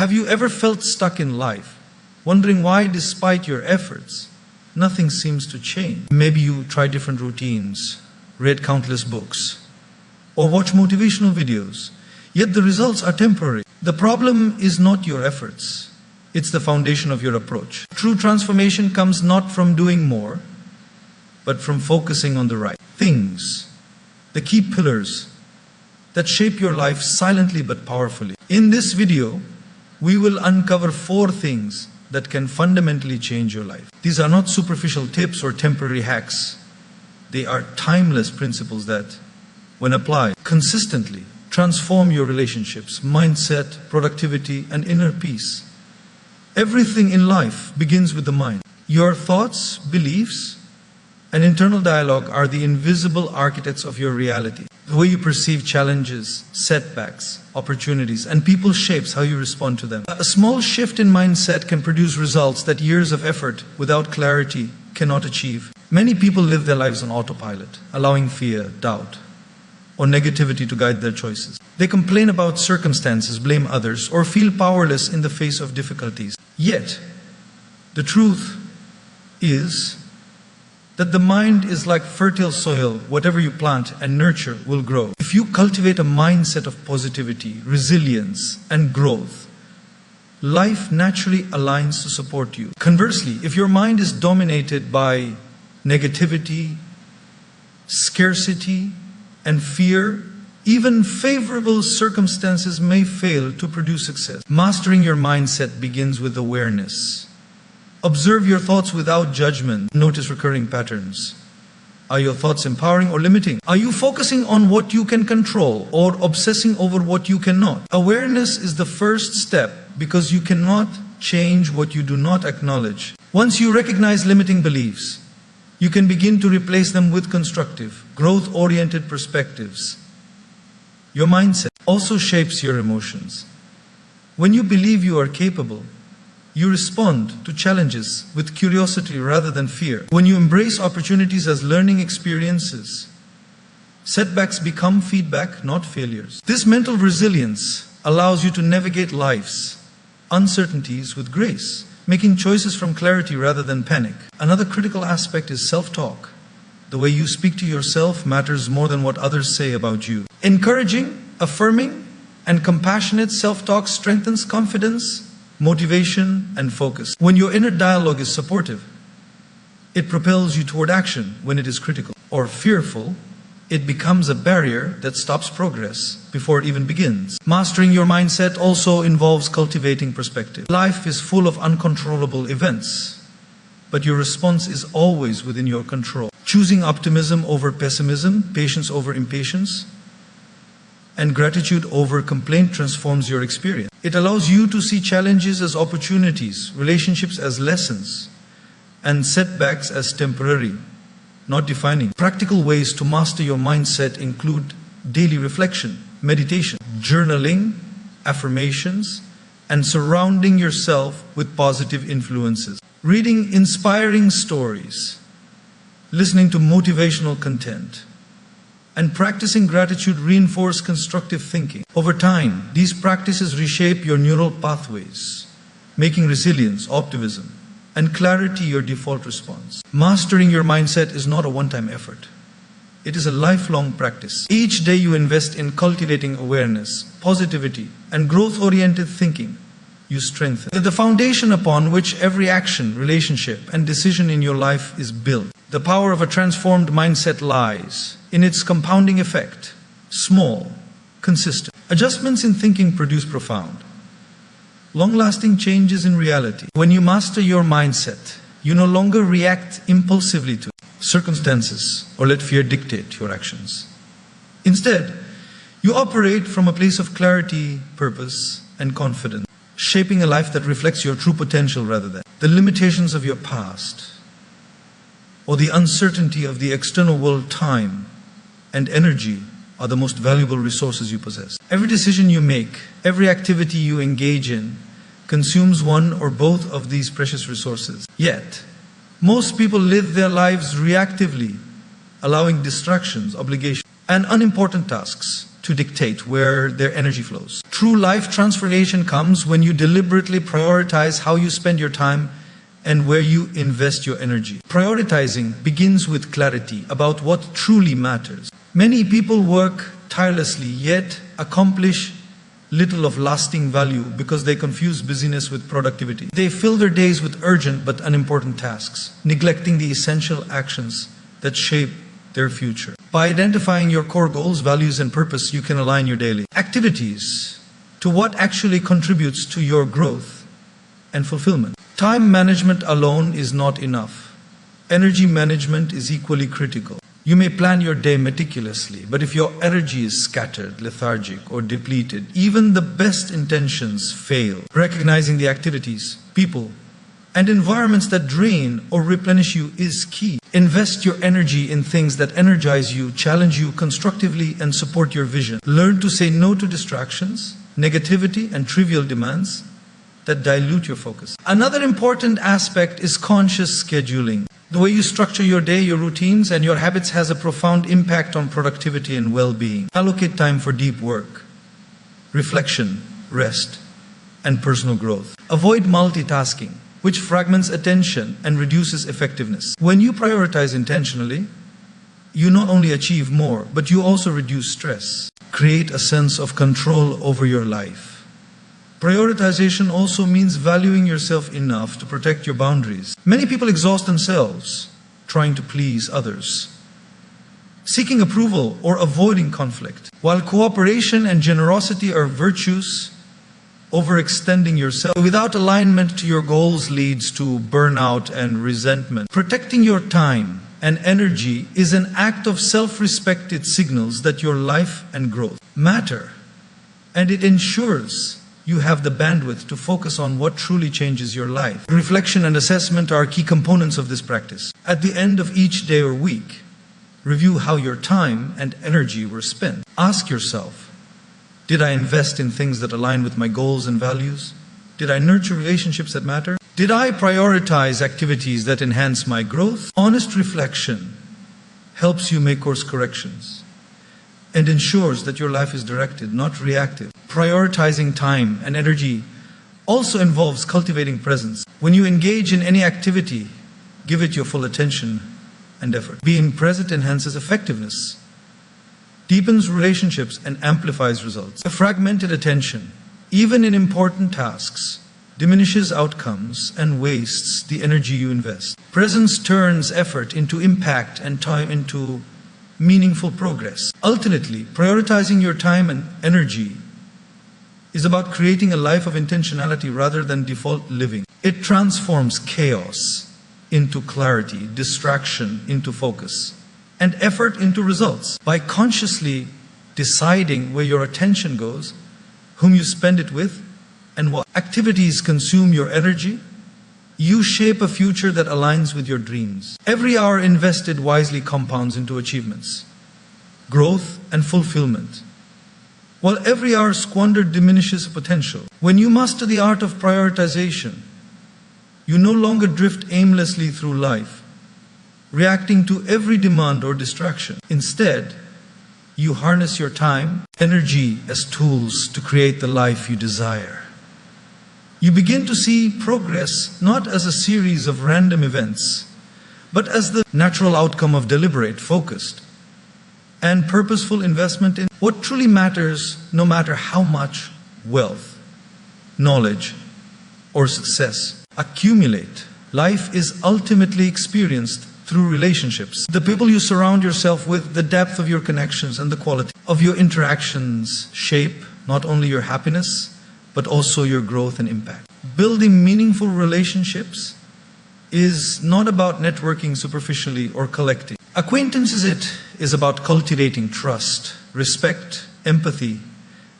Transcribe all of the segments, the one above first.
Have you ever felt stuck in life, wondering why, despite your efforts, nothing seems to change? Maybe you try different routines, read countless books, or watch motivational videos, yet the results are temporary. The problem is not your efforts, it's the foundation of your approach. True transformation comes not from doing more, but from focusing on the right things, the key pillars that shape your life silently but powerfully. In this video, we will uncover 4 things that can fundamentally change your life. These are not superficial tips or temporary hacks. They are timeless principles that, when applied consistently, transform your relationships, mindset, productivity, and inner peace. Everything in life begins with the mind. Your thoughts, beliefs, and internal dialogue are the invisible architects of your reality. The way you perceive challenges, setbacks, opportunities, and people shapes how you respond to them. A small shift in mindset can produce results that years of effort without clarity cannot achieve. Many people live their lives on autopilot, allowing fear, doubt, or negativity to guide their choices. They complain about circumstances, blame others, or feel powerless in the face of difficulties. Yet, the truth is that the mind is like fertile soil. Whatever you plant and nurture will grow. If you cultivate a mindset of positivity, resilience, and growth, life naturally aligns to support you. Conversely, if your mind is dominated by negativity, scarcity, and fear, even favorable circumstances may fail to produce success. Mastering your mindset begins with awareness. Observe your thoughts without judgment. Notice recurring patterns. Are your thoughts empowering or limiting? Are you focusing on what you can control or obsessing over what you cannot? Awareness is the first step because you cannot change what you do not acknowledge. Once you recognize limiting beliefs, you can begin to replace them with constructive, growth-oriented perspectives. Your mindset also shapes your emotions. When you believe you are capable, you respond to challenges with curiosity rather than fear. When you embrace opportunities as learning experiences, setbacks become feedback, not failures. This mental resilience allows you to navigate life's uncertainties with grace, making choices from clarity rather than panic. Another critical aspect is self-talk. The way you speak to yourself matters more than what others say about you. Encouraging, affirming, and compassionate self-talk strengthens confidence, motivation, and focus. When your inner dialogue is supportive, it propels you toward action. When it is critical or fearful, it becomes a barrier that stops progress before it even begins. Mastering your mindset also involves cultivating perspective. Life is full of uncontrollable events, but your response is always within your control. Choosing optimism over pessimism, patience over impatience, and gratitude over complaint transforms your experience. It allows you to see challenges as opportunities, relationships as lessons, and setbacks as temporary, not defining. Practical ways to master your mindset include daily reflection, meditation, journaling, affirmations, and surrounding yourself with positive influences. Reading inspiring stories, listening to motivational content, and practicing gratitude reinforce constructive thinking. Over time, these practices reshape your neural pathways, making resilience, optimism, and clarity your default response. Mastering your mindset is not a one-time effort. It is a lifelong practice. Each day you invest in cultivating awareness, positivity, and growth-oriented thinking, you strengthen the foundation upon which every action, relationship, and decision in your life is built. The power of a transformed mindset lies in its compounding effect. Small, consistent adjustments in thinking produce profound, long-lasting changes in reality. When you master your mindset, you no longer react impulsively to circumstances or let fear dictate your actions. Instead, you operate from a place of clarity, purpose, and confidence, shaping a life that reflects your true potential rather than the limitations of your past or the uncertainty of the external world. Time and energy are the most valuable resources you possess. Every decision you make, every activity you engage in, consumes one or both of these precious resources. Yet, most people live their lives reactively, allowing distractions, obligations, and unimportant tasks to dictate where their energy flows. True life transformation comes when you deliberately prioritize how you spend your time and where you invest your energy. Prioritizing begins with clarity about what truly matters. Many people work tirelessly yet accomplish little of lasting value because they confuse busyness with productivity. They fill their days with urgent but unimportant tasks, neglecting the essential actions that shape their future. By identifying your core goals, values, and purpose, you can align your daily activities to what actually contributes to your growth and fulfillment. Time management alone is not enough. Energy management is equally critical. You may plan your day meticulously, but if your energy is scattered, lethargic, or depleted, even the best intentions fail. Recognizing the activities, people, and environments that drain or replenish you is key. Invest your energy in things that energize you, challenge you constructively, and support your vision. Learn to say no to distractions, negativity, and trivial demands that dilute your focus. Another important aspect is conscious scheduling. The way you structure your day, your routines, and your habits has a profound impact on productivity and well-being. Allocate time for deep work, reflection, rest, and personal growth. Avoid multitasking, which fragments attention and reduces effectiveness. When you prioritize intentionally, you not only achieve more, but you also reduce stress. Create a sense of control over your life. Prioritization also means valuing yourself enough to protect your boundaries. Many people exhaust themselves trying to please others, seeking approval or avoiding conflict. While cooperation and generosity are virtues, overextending yourself without alignment to your goals leads to burnout and resentment. Protecting your time and energy is an act of self-respect. It signals that your life and growth matter, and it ensures you have the bandwidth to focus on what truly changes your life. Reflection and assessment are key components of this practice. At the end of each day or week, review how your time and energy were spent. Ask yourself, did I invest in things that align with my goals and values? Did I nurture relationships that matter? Did I prioritize activities that enhance my growth? Honest reflection helps you make course corrections and ensures that your life is directed, not reactive. Prioritizing time and energy also involves cultivating presence. When you engage in any activity, give it your full attention and effort. Being present enhances effectiveness, deepens relationships, and amplifies results. A fragmented attention, even in important tasks, diminishes outcomes and wastes the energy you invest. Presence turns effort into impact and time into meaningful progress. Ultimately, prioritizing your time and energy is about creating a life of intentionality rather than default living. It transforms chaos into clarity, distraction into focus, and effort into results. By consciously deciding where your attention goes, whom you spend it with, and what activities consume your energy, you shape a future that aligns with your dreams. Every hour invested wisely compounds into achievements, growth, and fulfillment, while every hour squandered diminishes potential. When you master the art of prioritization, you no longer drift aimlessly through life, reacting to every demand or distraction. Instead, you harness your time, energy as tools to create the life you desire. You begin to see progress not as a series of random events, but as the natural outcome of deliberate, focused, and purposeful investment in what truly matters, no matter how much wealth, knowledge, or success accumulate. Life is ultimately experienced through relationships. The people you surround yourself with, the depth of your connections, and the quality of your interactions shape not only your happiness, but also your growth and impact. Building meaningful relationships is not about networking superficially or collecting. Acquaintance is about cultivating trust, respect, empathy,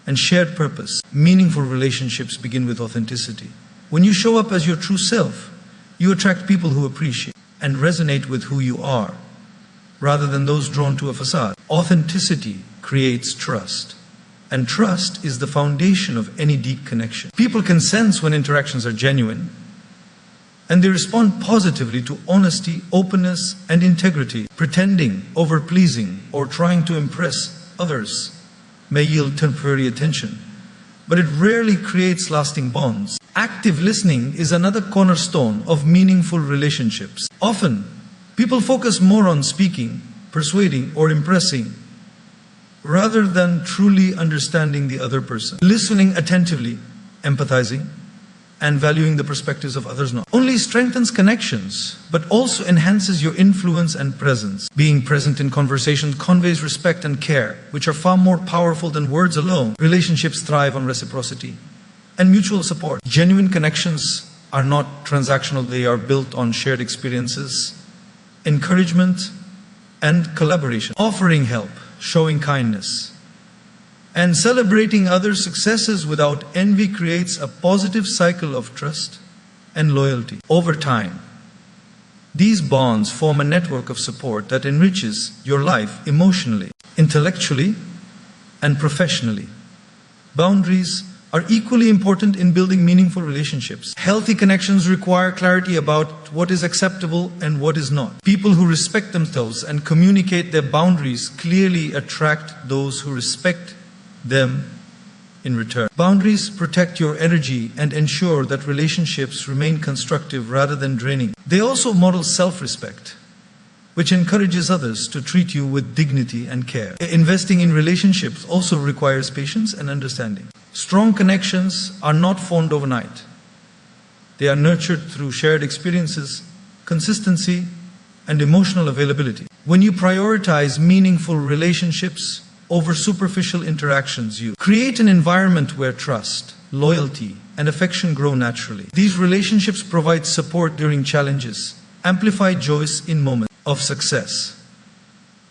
and shared purpose. Meaningful relationships begin with authenticity. When you show up as your true self, you attract people who appreciate and resonate with who you are, rather than those drawn to a facade. Authenticity creates trust, and trust is the foundation of any deep connection. People can sense when interactions are genuine, and they respond positively to honesty, openness, and integrity. Pretending, over-pleasing, or trying to impress others may yield temporary attention, but it rarely creates lasting bonds. Active listening is another cornerstone of meaningful relationships. Often, people focus more on speaking, persuading, or impressing, rather than truly understanding the other person. Listening attentively, empathizing, and valuing the perspectives of others not only strengthens connections, but also enhances your influence and presence. Being present in conversations conveys respect and care, which are far more powerful than words alone. Relationships thrive on reciprocity and mutual support. Genuine connections are not transactional, they are built on shared experiences, encouragement, and collaboration. Offering help, showing kindness, and celebrating others' successes without envy creates a positive cycle of trust and loyalty. Over time, these bonds form a network of support that enriches your life emotionally, intellectually, and professionally. Boundaries are equally important in building meaningful relationships. Healthy connections require clarity about what is acceptable and what is not. People who respect themselves and communicate their boundaries clearly attract those who respect them in return. Boundaries protect your energy and ensure that relationships remain constructive rather than draining. They also model self-respect, which encourages others to treat you with dignity and care. Investing in relationships also requires patience and understanding. Strong connections are not formed overnight. They are nurtured through shared experiences, consistency, and emotional availability. When you prioritize meaningful relationships over superficial interactions, you create an environment where trust, loyalty, and affection grow naturally. These relationships provide support during challenges, amplify joys in moments of success,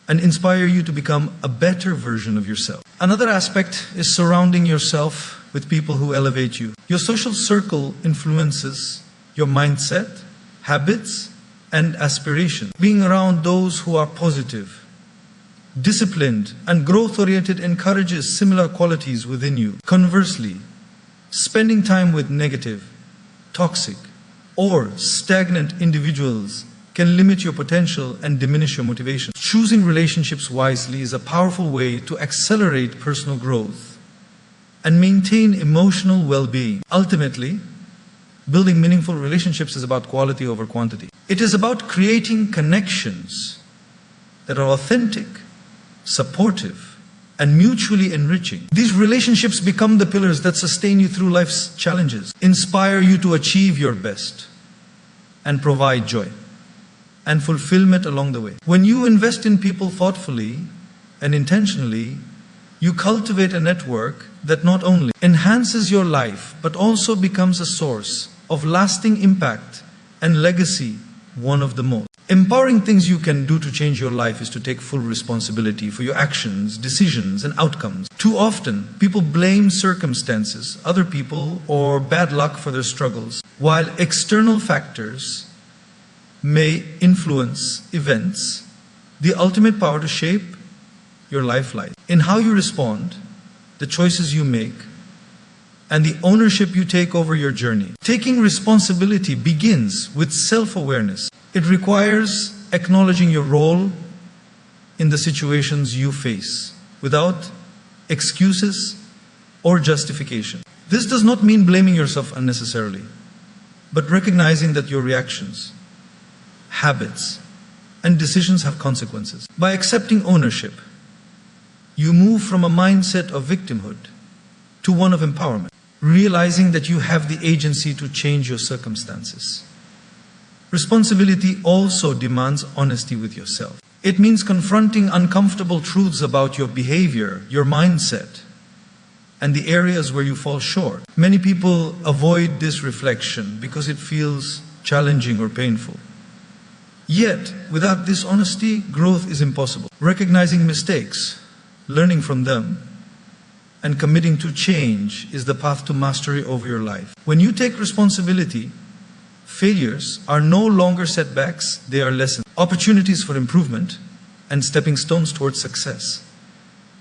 and inspire you to become a better version of yourself. Another aspect is surrounding yourself with people who elevate you. Your social circle influences your mindset, habits, and aspirations. Being around those who are positive, disciplined, and growth-oriented encourages similar qualities within you. Conversely, spending time with negative, toxic, or stagnant individuals can limit your potential and diminish your motivation. Choosing relationships wisely is a powerful way to accelerate personal growth and maintain emotional well-being. Ultimately, building meaningful relationships is about quality over quantity. It is about creating connections that are authentic, supportive, and mutually enriching. These relationships become the pillars that sustain you through life's challenges, inspire you to achieve your best, and provide joy and fulfillment along the way. When you invest in people thoughtfully and intentionally, you cultivate a network that not only enhances your life, but also becomes a source of lasting impact and legacy, one of the most empowering things you can do to change your life is to take full responsibility for your actions, decisions, and outcomes. Too often, people blame circumstances, other people, or bad luck for their struggles, while external factors may influence events. The ultimate power to shape your life lies in how you respond, the choices you make, and the ownership you take over your journey. Taking responsibility begins with self-awareness. It requires acknowledging your role in the situations you face without excuses or justification. This does not mean blaming yourself unnecessarily, but recognizing that your reactions, habits, and decisions have consequences. By accepting ownership, you move from a mindset of victimhood to one of empowerment, realizing that you have the agency to change your circumstances. Responsibility also demands honesty with yourself. It means confronting uncomfortable truths about your behavior, your mindset, and the areas where you fall short. Many people avoid this reflection because it feels challenging or painful. Yet, without this honesty, growth is impossible. Recognizing mistakes, learning from them, and committing to change is the path to mastery over your life. When you take responsibility, failures are no longer setbacks, they are lessons, opportunities for improvement, and stepping stones towards success.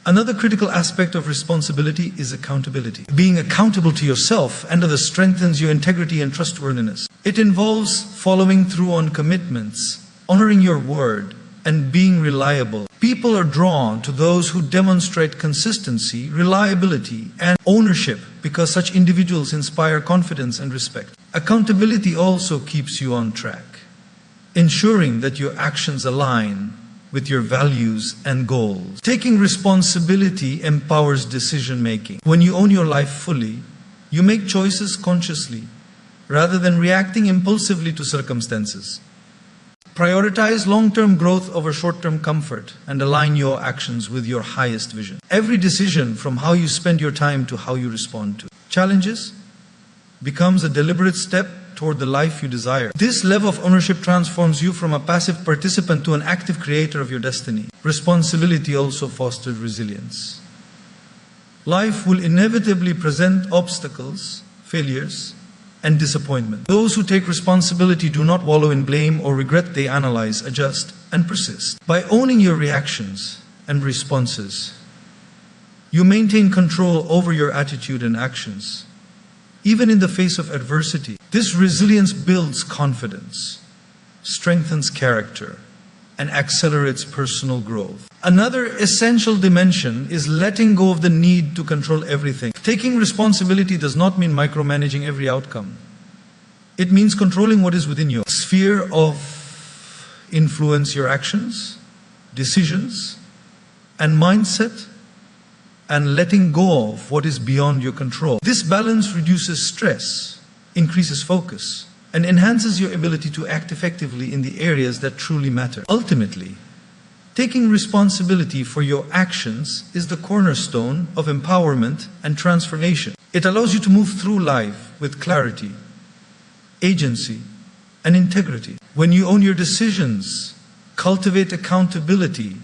Another critical aspect of responsibility is accountability. Being accountable to yourself and others strengthens your integrity and trustworthiness. It involves following through on commitments, honoring your word, and being reliable. People are drawn to those who demonstrate consistency, reliability, and ownership because such individuals inspire confidence and respect. Accountability also keeps you on track, ensuring that your actions align with your values and goals. Taking responsibility empowers decision-making. When you own your life fully, you make choices consciously rather than reacting impulsively to circumstances. Prioritize long-term growth over short-term comfort and align your actions with your highest vision. Every decision, from how you spend your time to how you respond to challenges, becomes a deliberate step toward the life you desire. This level of ownership transforms you from a passive participant to an active creator of your destiny. Responsibility also fosters resilience. Life will inevitably present obstacles, failures, and disappointment. Those who take responsibility do not wallow in blame or regret. They analyze, adjust, and persist. By owning your reactions and responses, you maintain control over your attitude and actions, even in the face of adversity. This resilience builds confidence, strengthens character, and accelerates personal growth. Another essential dimension is letting go of the need to control everything. Taking responsibility does not mean micromanaging every outcome. It means controlling what is within your sphere of influence, your actions, decisions, and mindset, and letting go of what is beyond your control. This balance reduces stress, increases focus, and enhances your ability to act effectively in the areas that truly matter. Ultimately, taking responsibility for your actions is the cornerstone of empowerment and transformation. It allows you to move through life with clarity, agency, and integrity. When you own your decisions, cultivate accountability,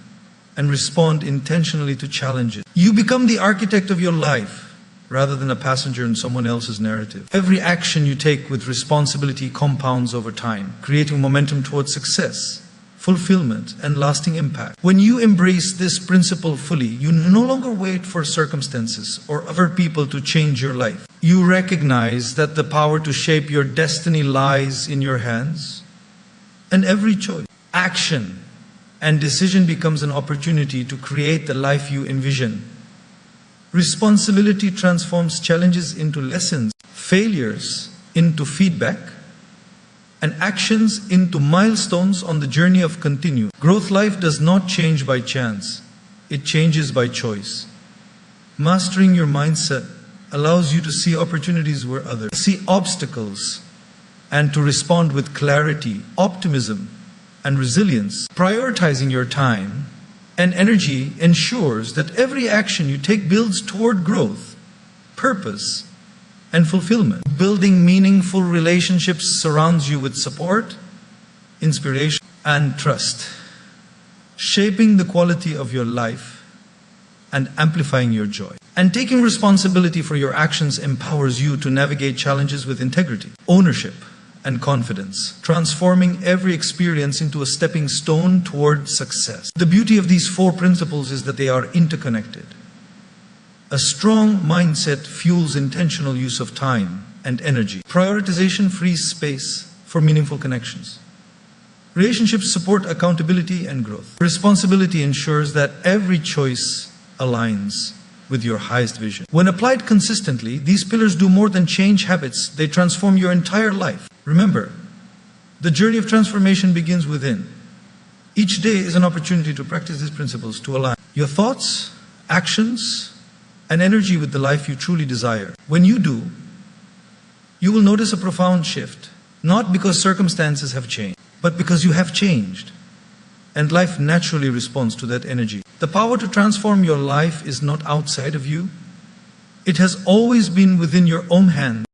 and respond intentionally to challenges, you become the architect of your life rather than a passenger in someone else's narrative. Every action you take with responsibility compounds over time, creating momentum towards success, fulfillment, and lasting impact. When you embrace this principle fully, you no longer wait for circumstances or other people to change your life. You recognize that the power to shape your destiny lies in your hands, and every choice, action, and decision becomes an opportunity to create the life you envision. Responsibility transforms challenges into lessons, failures into feedback, and actions into milestones on the journey of continued growth. Life does not change by chance. It changes by choice. Mastering your mindset allows you to see opportunities where others see obstacles and to respond with clarity, optimism, and resilience. Prioritizing your time and energy ensures that every action you take builds toward growth, purpose, and fulfillment. Building meaningful relationships surrounds you with support, inspiration, and trust, shaping the quality of your life and amplifying your joy. And taking responsibility for your actions empowers you to navigate challenges with integrity, ownership, and confidence, transforming every experience into a stepping stone toward success. The beauty of these four principles is that they are interconnected. A strong mindset fuels intentional use of time and energy. Prioritization frees space for meaningful connections. Relationships support accountability and growth. Responsibility ensures that every choice aligns with your highest vision. When applied consistently, these pillars do more than change habits, they transform your entire life. Remember, the journey of transformation begins within. Each day is an opportunity to practice these principles to align your thoughts, actions, and energy with the life you truly desire. When you do, you will notice a profound shift, not because circumstances have changed, but because you have changed, and life naturally responds to that energy. The power to transform your life is not outside of you. It has always been within your own hands.